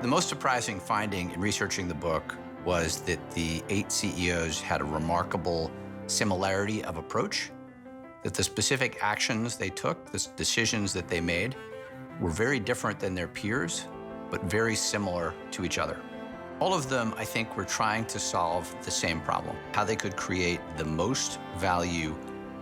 The most surprising finding in researching the book was that the 8 CEOs had a remarkable similarity of approach, that the specific actions they took, the decisions that they made, were very different than their peers, but very similar to each other. All of them, I think, were trying to solve the same problem, how they could create the most value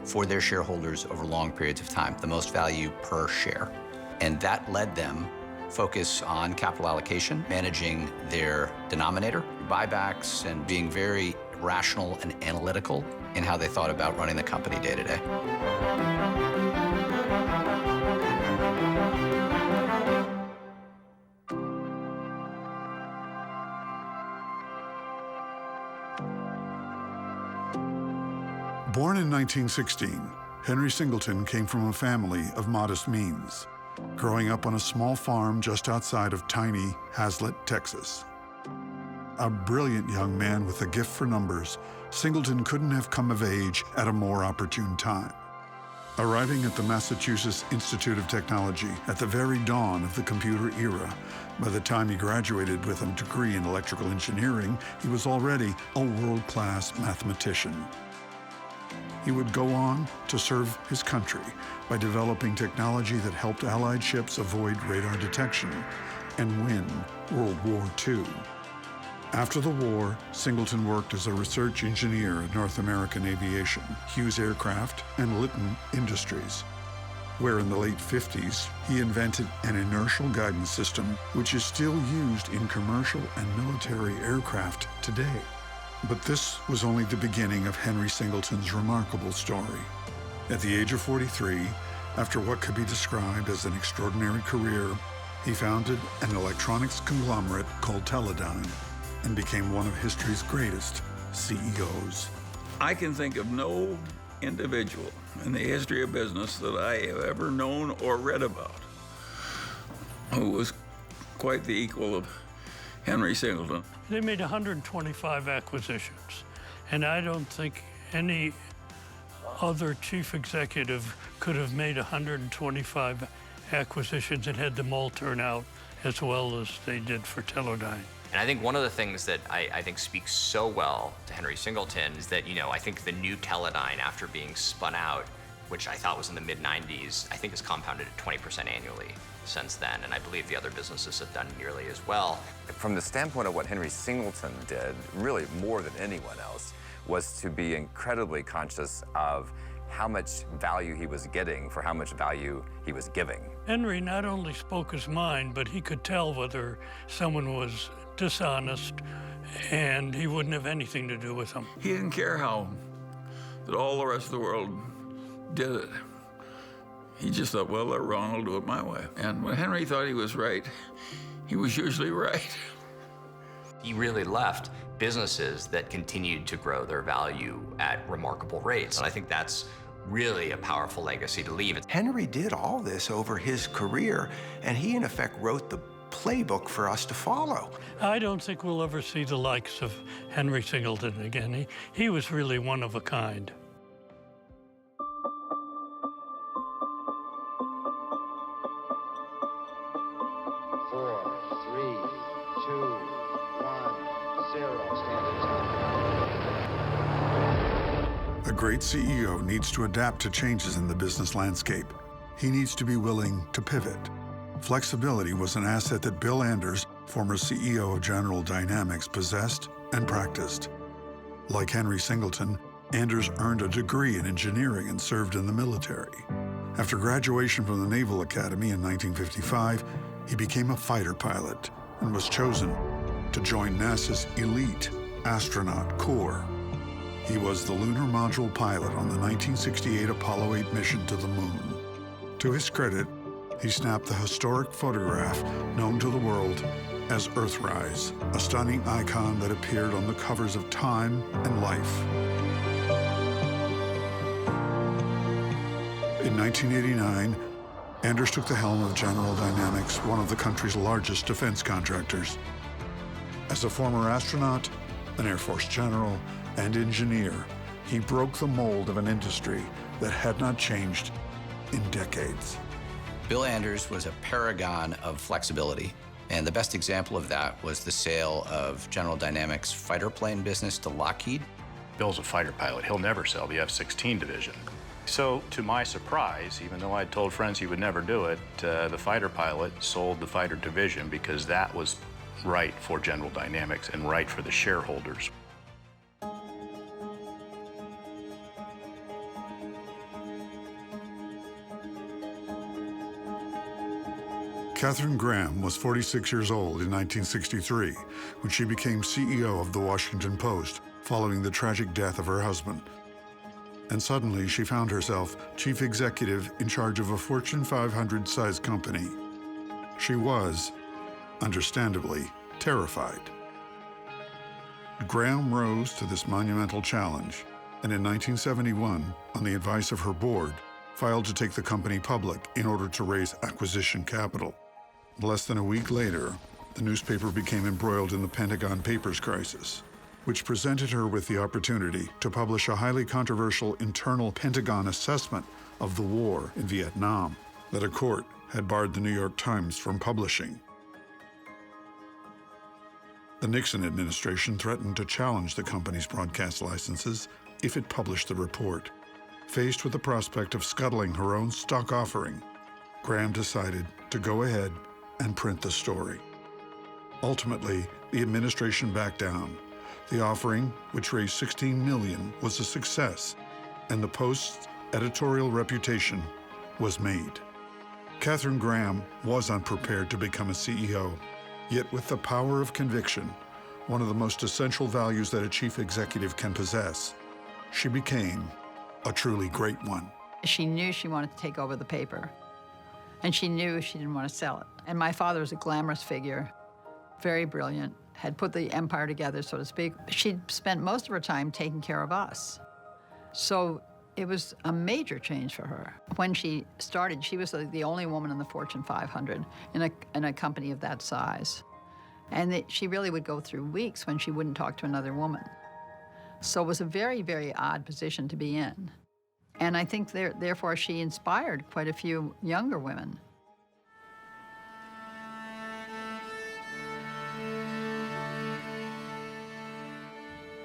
for their shareholders over long periods of time, the most value per share. And that led them focus on capital allocation, managing their denominator, buybacks, and being very rational and analytical in how they thought about running the company day to day. Born in 1916, Henry Singleton came from a family of modest means, growing up on a small farm just outside of tiny Hazlet, Texas. A brilliant young man with a gift for numbers, Singleton couldn't have come of age at a more opportune time. Arriving at the Massachusetts Institute of Technology at the very dawn of the computer era, by the time he graduated with a degree in electrical engineering, he was already a world-class mathematician. He would go on to serve his country by developing technology that helped Allied ships avoid radar detection and win World War II. After the war, Singleton worked as a research engineer at North American Aviation, Hughes Aircraft, and Litton Industries, where in the late 50s, he invented an inertial guidance system which is still used in commercial and military aircraft today. But this was only the beginning of Henry Singleton's remarkable story. At the age of 43, after what could be described as an extraordinary career, he founded an electronics conglomerate called Teledyne and became one of history's greatest CEOs. I can think of no individual in the history of business that I have ever known or read about who was quite the equal of Henry Singleton. They made 125 acquisitions, and I don't think any other chief executive could have made 125 acquisitions and had them all turn out as well as they did for Teledyne. And I think one of the things that I think speaks so well to Henry Singleton is that, I think the new Teledyne, after being spun out, which I thought was in the mid-90s, I think has compounded at 20% annually since then, and I believe the other businesses have done nearly as well. From the standpoint of what Henry Singleton did, really more than anyone else, was to be incredibly conscious of how much value he was getting for how much value he was giving. Henry not only spoke his mind, but he could tell whether someone was dishonest, and he wouldn't have anything to do with them. He didn't care how that all the rest of the world did it. He just thought, well, let Ronald do it my way. And when Henry thought he was right, he was usually right. He really left businesses that continued to grow their value at remarkable rates. And I think that's really a powerful legacy to leave. Henry did all this over his career, and he, in effect, wrote the playbook for us to follow. I don't think we'll ever see the likes of Henry Singleton again. He was really one of a kind. A great CEO needs to adapt to changes in the business landscape. He needs to be willing to pivot. Flexibility was an asset that Bill Anders, former CEO of General Dynamics, possessed and practiced. Like Henry Singleton, Anders earned a degree in engineering and served in the military. After graduation from the Naval Academy in 1955, he became a fighter pilot and was chosen to join NASA's elite astronaut corps. He was the lunar module pilot on the 1968 Apollo 8 mission to the moon. To his credit, he snapped the historic photograph known to the world as Earthrise, a stunning icon that appeared on the covers of Time and Life. In 1989, Anders took the helm of General Dynamics, one of the country's largest defense contractors. As a former astronaut, an Air Force general, and engineer, he broke the mold of an industry that had not changed in decades. Bill Anders was a paragon of flexibility And the best example of that was the sale of General Dynamics' fighter plane business to Lockheed. Bill's a fighter pilot. He'll never sell the F-16 division. So, to my surprise, even though I'd told friends he would never do it, the fighter pilot sold the fighter division because that was right for General Dynamics and right for the shareholders. Katharine Graham was 46 years old in 1963 when she became CEO of the Washington Post following the tragic death of her husband. And suddenly she found herself chief executive in charge of a Fortune 500 sized company. She was, understandably, terrified. Graham rose to this monumental challenge, and in 1971, on the advice of her board, filed to take the company public in order to raise acquisition capital. Less than a week later, the newspaper became embroiled in the Pentagon Papers crisis, which presented her with the opportunity to publish a highly controversial internal Pentagon assessment of the war in Vietnam that a court had barred the New York Times from publishing. The Nixon administration threatened to challenge the company's broadcast licenses if it published the report. Faced with the prospect of scuttling her own stock offering, Graham decided to go ahead and print the story. Ultimately, the administration backed down. The offering, which raised $16 million, was a success, and the Post's editorial reputation was made. Katharine Graham was unprepared to become a CEO, yet with the power of conviction, one of the most essential values that a chief executive can possess, she became a truly great one. She knew she wanted to take over the paper, and she knew she didn't want to sell it. And my father was a glamorous figure, very brilliant, had put the empire together, so to speak. She'd spent most of her time taking care of us. So it was a major change for her. When she started, she was the only woman in the Fortune 500 in a company of that size. And she really would go through weeks when she wouldn't talk to another woman. So it was a very, very odd position to be in. And I think therefore she inspired quite a few younger women.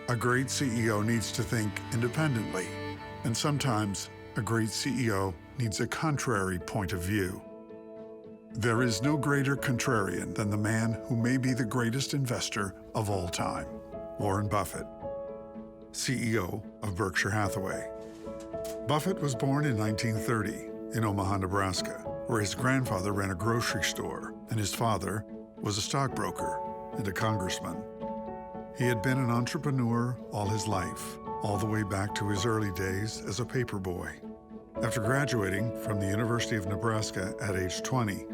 A great CEO needs to think independently, and sometimes a great CEO needs a contrary point of view. There is no greater contrarian than the man who may be the greatest investor of all time, Warren Buffett, CEO of Berkshire Hathaway. Buffett was born in 1930 in Omaha, Nebraska, where his grandfather ran a grocery store and his father was a stockbroker and a congressman. He had been an entrepreneur all his life, all the way back to his early days as a paperboy. After graduating from the University of Nebraska at age 20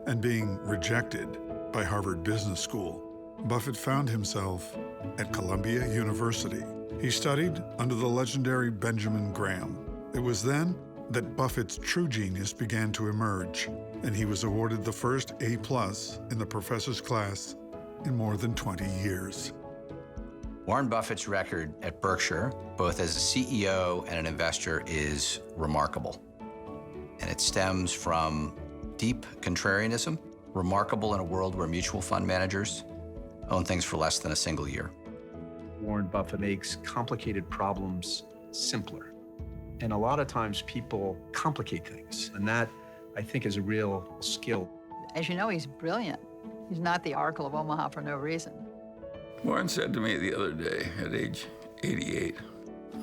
and being rejected by Harvard Business School, Buffett found himself at Columbia University. He studied under the legendary Benjamin Graham. It was then that Buffett's true genius began to emerge, and he was awarded the first A+ in the professor's class in more than 20 years. Warren Buffett's record at Berkshire, both as a CEO and an investor, is remarkable. And it stems from deep contrarianism, remarkable in a world where mutual fund managers own things for less than a single year. Warren Buffett makes complicated problems simpler. And a lot of times people complicate things. And that, I think, is a real skill. As you know, he's brilliant. He's not the Oracle of Omaha for no reason. Warren said to me the other day at age 88,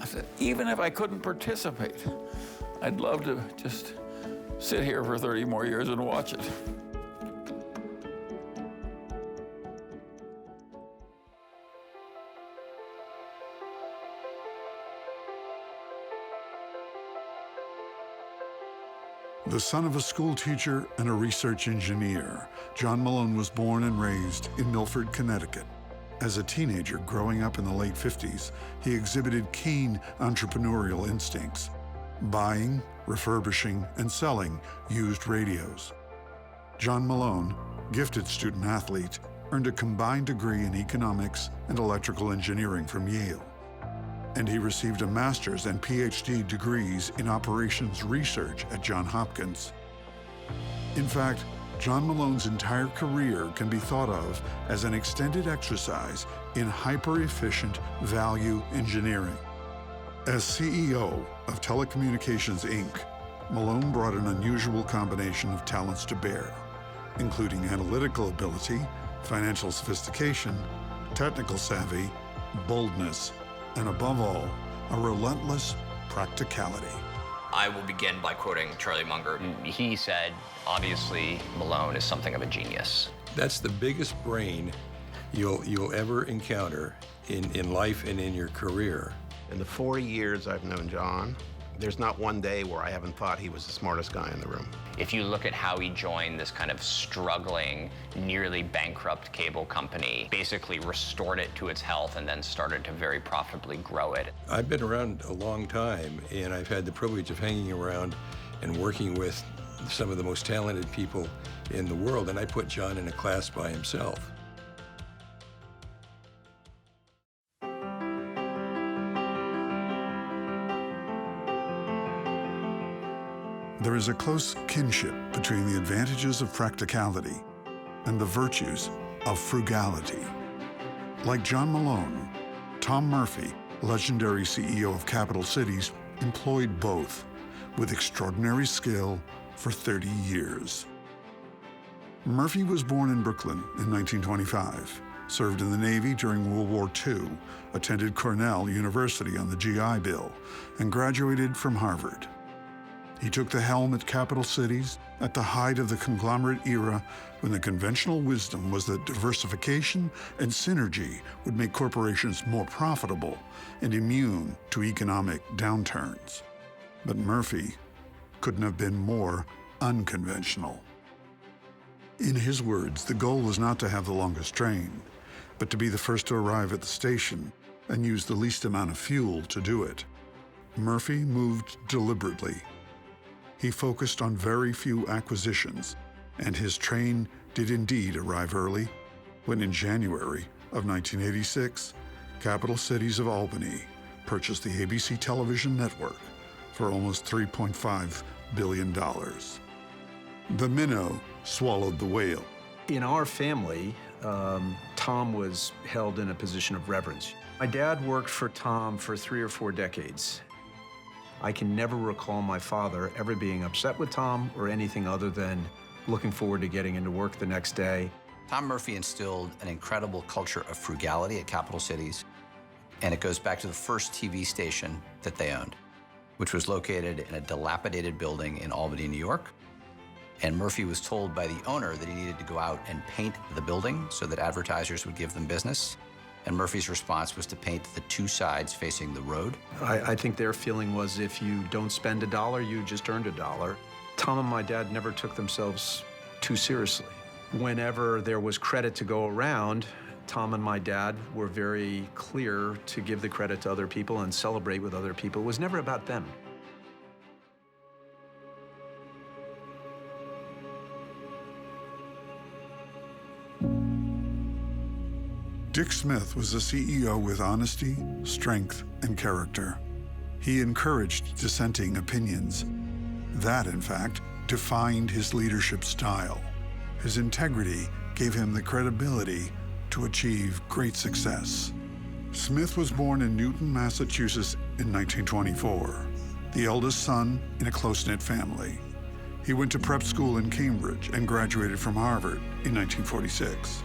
I said, even if I couldn't participate, I'd love to just sit here for 30 more years and watch it. The son of a school teacher and a research engineer, John Malone was born and raised in Milford, Connecticut. As a teenager growing up in the late 50s, he exhibited keen entrepreneurial instincts, buying, refurbishing, and selling used radios. John Malone, gifted student athlete, earned a combined degree in economics and electrical engineering from Yale. And he received a master's and PhD degrees in operations research at Johns Hopkins. In fact, John Malone's entire career can be thought of as an extended exercise in hyper-efficient value engineering. As CEO of Telecommunications, Inc., Malone brought an unusual combination of talents to bear, including analytical ability, financial sophistication, technical savvy, boldness, and above all, a relentless practicality. I will begin by quoting Charlie Munger. He said, obviously, Malone is something of a genius. That's the biggest brain you'll ever encounter in life and in your career. In the 40 years I've known John, there's not one day where I haven't thought he was the smartest guy in the room. If you look at how he joined this kind of struggling, nearly bankrupt cable company, basically restored it to its health and then started to very profitably grow it. I've been around a long time, and I've had the privilege of hanging around and working with some of the most talented people in the world, and I put John in a class by himself. There is a close kinship between the advantages of practicality and the virtues of frugality. Like John Malone, Tom Murphy, legendary CEO of capital cities, employed both with extraordinary skill for 30 years. Murphy was born in Brooklyn in 1925, served in the Navy during World War II, attended Cornell University on the GI Bill, and graduated from Harvard. He took the helm at capital cities at the height of the conglomerate era when the conventional wisdom was that diversification and synergy would make corporations more profitable and immune to economic downturns. But Murphy couldn't have been more unconventional. In his words, the goal was not to have the longest train, but to be the first to arrive at the station and use the least amount of fuel to do it. Murphy moved deliberately. He focused on very few acquisitions, and his train did indeed arrive early when in January of 1986, Capital Cities of Albany purchased the ABC television network for almost $3.5 billion. The minnow swallowed the whale. In our family, Tom was held in a position of reverence. My dad worked for Tom for 3 or 4 decades. I can never recall my father ever being upset with Tom or anything other than looking forward to getting into work the next day. Tom Murphy instilled an incredible culture of frugality at capital cities, and it goes back to the first TV station that they owned, which was located in a dilapidated building in Albany, New York. And Murphy was told by the owner that he needed to go out and paint the building so that advertisers would give them business. And Murphy's response was to paint the 2 sides facing the road. I think their feeling was if you don't spend $1, you just earned $1. Tom and my dad never took themselves too seriously. Whenever there was credit to go around, Tom and my dad were very clear to give the credit to other people and celebrate with other people. It was never about them. Dick Smith was a CEO with honesty, strength, and character. He encouraged dissenting opinions. That, in fact, defined his leadership style. His integrity gave him the credibility to achieve great success. Smith was born in Newton, Massachusetts in 1924, the eldest son in a close-knit family. He went to prep school in Cambridge and graduated from Harvard in 1946.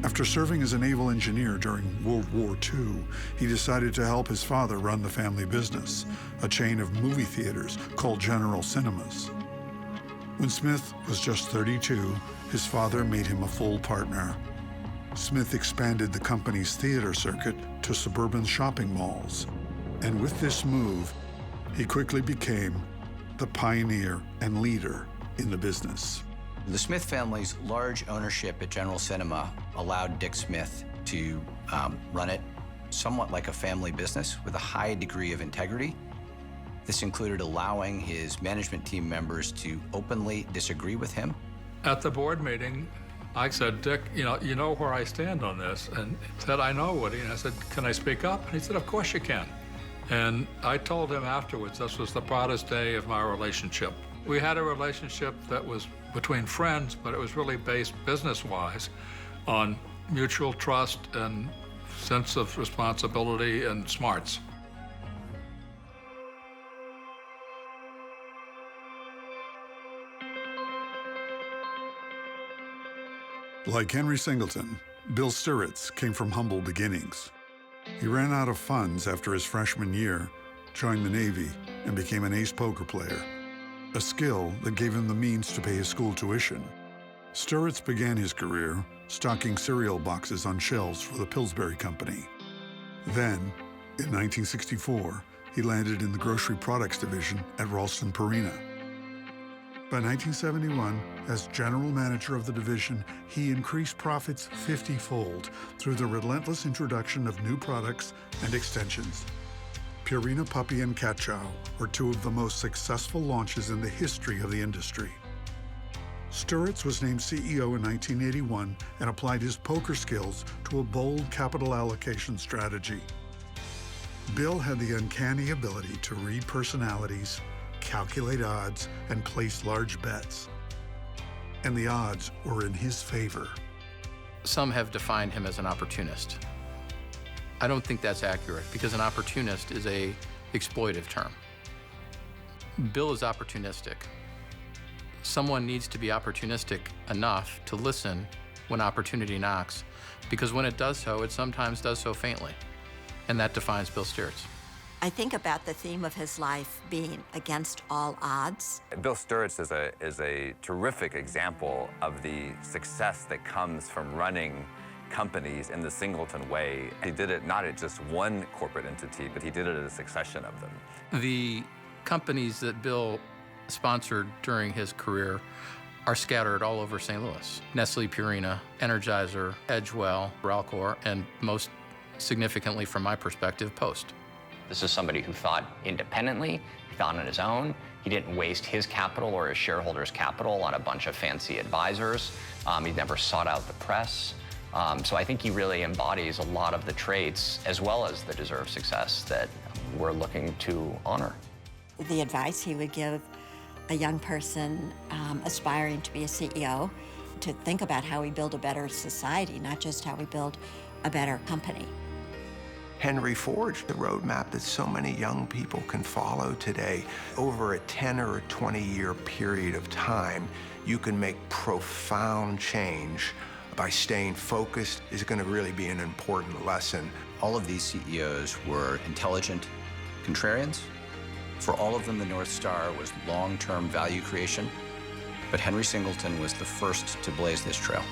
After serving as a naval engineer during World War II, he decided to help his father run the family business, a chain of movie theaters called General Cinemas. When Smith was just 32, his father made him a full partner. Smith expanded the company's theater circuit to suburban shopping malls. And with this move, he quickly became the pioneer and leader in the business. The Smith family's large ownership at General Cinema allowed Dick Smith to run it somewhat like a family business with a high degree of integrity. This included allowing his management team members to openly disagree with him. At the board meeting, I said, Dick, you know where I stand on this? And he said, I know, Woody. And I said, can I speak up? And he said, of course you can. And I told him afterwards this was the proudest day of my relationship. We had a relationship that was between friends, but it was really based business-wise on mutual trust and sense of responsibility and smarts. Like Henry Singleton, Bill Sturritz came from humble beginnings. He ran out of funds after his freshman year, joined the Navy, and became an ace poker player, a skill that gave him the means to pay his school tuition. Sturritz began his career stocking cereal boxes on shelves for the Pillsbury Company. Then, in 1964, he landed in the grocery products division at Ralston Purina. By 1971, as general manager of the division, he increased profits 50-fold through the relentless introduction of new products and extensions. Purina Puppy and Cat Chow were two of the most successful launches in the history of the industry. Sturritz was named CEO in 1981 and applied his poker skills to a bold capital allocation strategy. Bill had the uncanny ability to read personalities, calculate odds, and place large bets. And the odds were in his favor. Some have defined him as an opportunist. I don't think that's accurate because an opportunist is an exploitive term. Bill is opportunistic. Someone needs to be opportunistic enough to listen when opportunity knocks, because when it does so, it sometimes does so faintly. And that defines Bill Sturritz. I think about the theme of his life being against all odds. Bill Sturritz is a terrific example of the success that comes from running companies in the Singleton way. He did it not at just one corporate entity, but he did it at a succession of them. The companies that Bill sponsored during his career are scattered all over St. Louis. Nestle, Purina, Energizer, Edgewell, Ralcor, and most significantly from my perspective, Post. This is somebody who thought independently, he thought on his own. He didn't waste his capital or his shareholders' capital on a bunch of fancy advisors. He never sought out the press. So I think he really embodies a lot of the traits as well as the deserved success that we're looking to honor. The advice he would give a young person aspiring to be a CEO to think about how we build a better society, not just how we build a better company. Henry forged the roadmap that so many young people can follow today. Over a 10 or a 20-year period of time, you can make profound change by staying focused. Is going to really be an important lesson. All of these CEOs were intelligent contrarians. For all of them, the North Star was long-term value creation, but Henry Singleton was the first to blaze this trail.